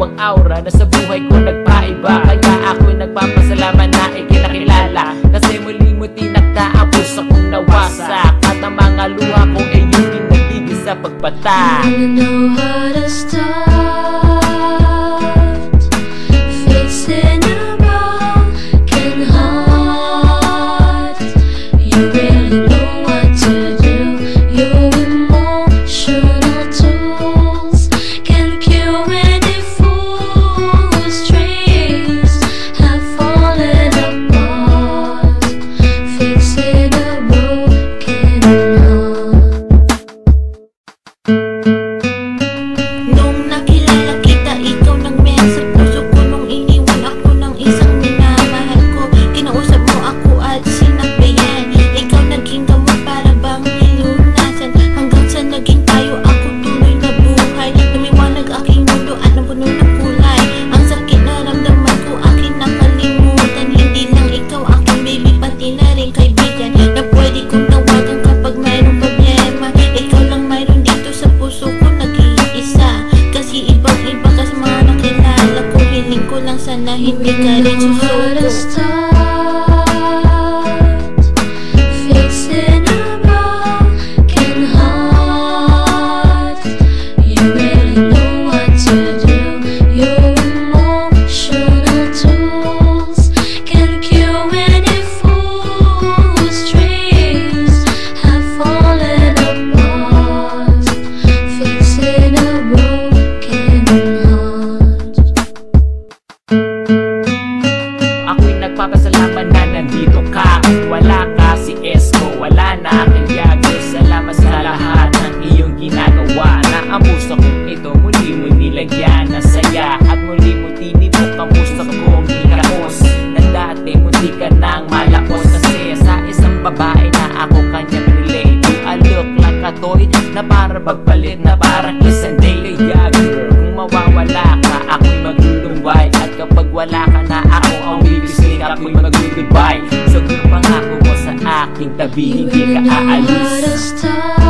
ang aura na sa buhay ko nagpaiba. Kaya ako'y nagpapasalamat na ikinakilala, kasi muli mo tinakda ang puso kong nawasak, at ang mga luha kong iyong pinagdigil sa pagbata. You know how to start fixing a broken heart. You really know what to do. Your emotional tools can cure any fool whose dreams have fallen apart. Fixing a broken heart. Nung nakilala kita, ikaw nang meron sa puso ko. Nung iniwan ako ng isang minamahal ko, kinausap mo ako at sinabihan. Ikaw naging gamot para bang nilunasan, hanggang sa naging tayo, ako tuloy na buhay. Lumiwanag aking mundo at napuno ng kulay. Ang sakit na ramdaman ko aking nakalimutan. Hindi lang ikaw aking baby, pati na rin kaibigan na pwede kong tawagan kapag mayroong problema. Ikaw lang mayroon dito sa puso ko, nag-iisa. Kasi ibang iba ka sa mga nakilala ko. Hiling ko lang sana hindi ka rin susuko. Fixing a broken heart. You really know what to do. Your emotional tools can cure any fool whose dreams have fallen apart. Fixing a broken heart. Ako'y nagpapasalamat na nandito ka. Wala ka si Esko, wala na kaya salamat sa lahat ng iyong ginagawa, na ang puso kong ito muli mo nilagyan ng saya, at muli mo tinibok ang puso kong hikaos, na dati munti ka nang malakos. Kasi sa isang babae na ako kanya relate, I look like a toy na para magpalit, na parang isang day. Yeah girl, kung mawawala ka, ako'y maglulumbay, at kapag wala ka na, ako ang bibisling, ako'y mag-goodbye. So kung pangako mo sa aking tabi, hindi ka How to aalis. start